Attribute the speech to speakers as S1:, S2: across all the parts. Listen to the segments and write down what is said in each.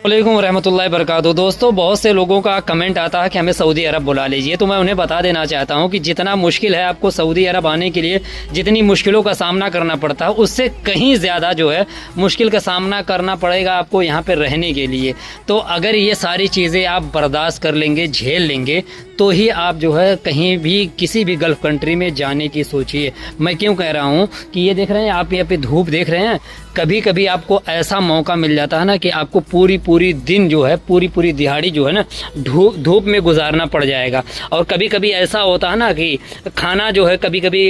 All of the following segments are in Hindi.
S1: अस्सलामुअलैकुम रहमतुल्लाहि वबरकातुहू। दोस्तों, बहुत से लोगों का कमेंट आता है कि हमें सऊदी अरब बुला लीजिए। तो मैं उन्हें बता देना चाहता हूं कि जितना मुश्किल है आपको सऊदी अरब आने के लिए, जितनी मुश्किलों का सामना करना पड़ता है, उससे कहीं ज़्यादा जो है मुश्किल का सामना करना पड़ेगा आपको यहाँ पर रहने के लिए। तो अगर ये सारी चीज़ें आप बर्दाश्त कर लेंगे, झेल लेंगे, तो ही आप जो है कहीं भी किसी भी गल्फ़ कंट्री में जाने की सोचिए। मैं क्यों कह रहा हूँ कि ये देख रहे हैं आप, यहाँ पे धूप देख रहे हैं, कभी कभी आपको ऐसा मौका मिल जाता है ना कि आपको पूरी दिन जो है, पूरी दिहाड़ी जो है ना धूप में गुजारना पड़ जाएगा। और कभी कभी ऐसा होता है ना कि खाना जो है कभी कभी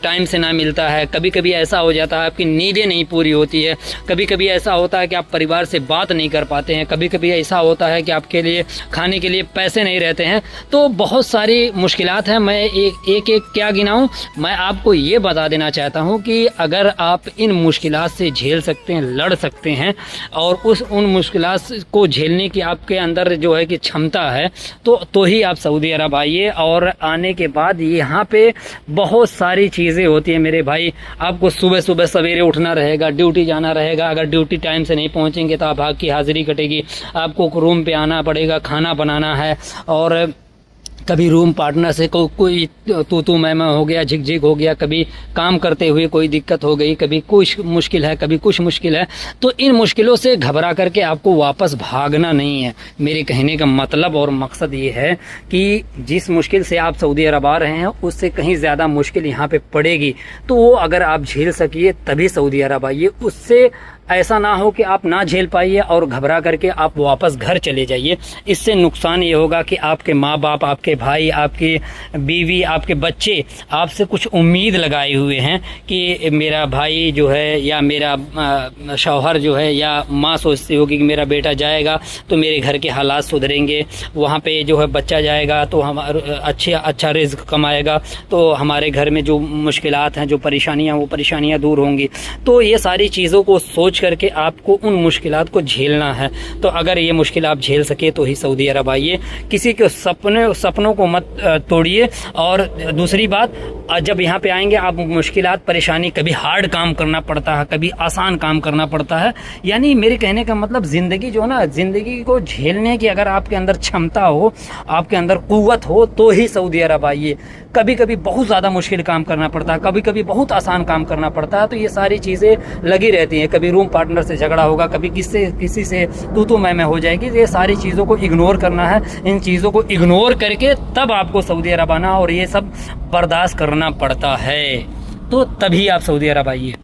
S1: टाइम से ना मिलता है, कभी कभी ऐसा हो जाता है आपकी नींदें नहीं पूरी होती है, कभी कभी ऐसा होता है कि आप परिवार से बात नहीं कर पाते हैं, कभी कभी ऐसा होता है कि आपके लिए खाने के लिए पैसे नहीं रहते हैं। तो बहुत सारी मुश्किलात हैं। मैं एक क्या गिनाऊं, मैं आपको ये बता देना चाहता हूं कि अगर आप इन मुश्किलात से झेल सकते हैं, लड़ सकते हैं, और उन मुश्किलात को झेलने की आपके अंदर जो है कि क्षमता है, तो ही आप सऊदी अरब आइए। और आने के बाद यहाँ पे बहुत सारी चीज़ें होती हैं मेरे भाई। आपको सुबह सुबह सवेरे उठना रहेगा, ड्यूटी जाना रहेगा। अगर ड्यूटी टाइम से नहीं पहुँचेंगे तो आप की हाज़िरी कटेगी। आपको रूम पे आना पड़ेगा, खाना बनाना है, और कभी रूम पार्टनर से कोई तू मैं हो गया, झिक हो गया, कभी काम करते हुए कोई दिक्कत हो गई, कभी कुछ मुश्किल है, कभी कुछ मुश्किल है। तो इन मुश्किलों से घबरा करके आपको वापस भागना नहीं है। मेरे कहने का मतलब और मकसद ये है कि जिस मुश्किल से आप सऊदी अरब आ रहे हैं, उससे कहीं ज़्यादा मुश्किल यहाँ पे पड़ेगी। तो वो अगर आप झेल सकिए तभी सऊदी अरब आइए। उससे ऐसा ना हो कि आप ना झेल पाइए और घबरा करके आप वापस घर चले जाइए। इससे नुकसान ये होगा कि आपके माँ बाप, आपके भाई, आपकी बीवी, आपके बच्चे आपसे कुछ उम्मीद लगाए हुए हैं कि मेरा भाई जो है या मेरा शौहर जो है, या माँ सोचती होगी कि मेरा बेटा जाएगा तो मेरे घर के हालात सुधरेंगे, वहाँ पे जो है बच्चा जाएगा तो अच्छा रिज़्क कमाएगा, तो हमारे घर में जो मुश्किलात हैं, जो परेशानियाँ, वो परेशानियाँ दूर होंगी। तो ये सारी चीज़ों को सोच करके आपको उन मुश्किलात को झेलना है। तो अगर ये मुश्किल आप झेल सके तो ही सऊदी अरब आइए। किसी के सपनों को मत तोड़िए। और दूसरी बात, जब यहाँ पे आएंगे आप मुश्किलात, परेशानी, कभी हार्ड काम करना पड़ता है, कभी आसान काम करना पड़ता है। यानी मेरे कहने का मतलब ज़िंदगी जो ना, ज़िंदगी को झेलने की अगर आपके अंदर क्षमता हो, आपके अंदर क़ुव्वत हो, तो ही सऊदी अरब आइए। कभी कभी बहुत ज़्यादा मुश्किल काम करना पड़ता है, कभी कभी बहुत आसान काम करना पड़ता है। तो ये सारी चीज़ें लगी रहती हैं। कभी रूम पार्टनर से झगड़ा होगा, कभी किसी से तू मैं हो जाएगी। ये सारी चीज़ों को इग्नोर करना है। इन चीज़ों को इग्नोर करके तब आपको सऊदी अरब आना, और ये सब बर्दाश्त करना पड़ता है। तो तभी आप सऊदी अरब आइए।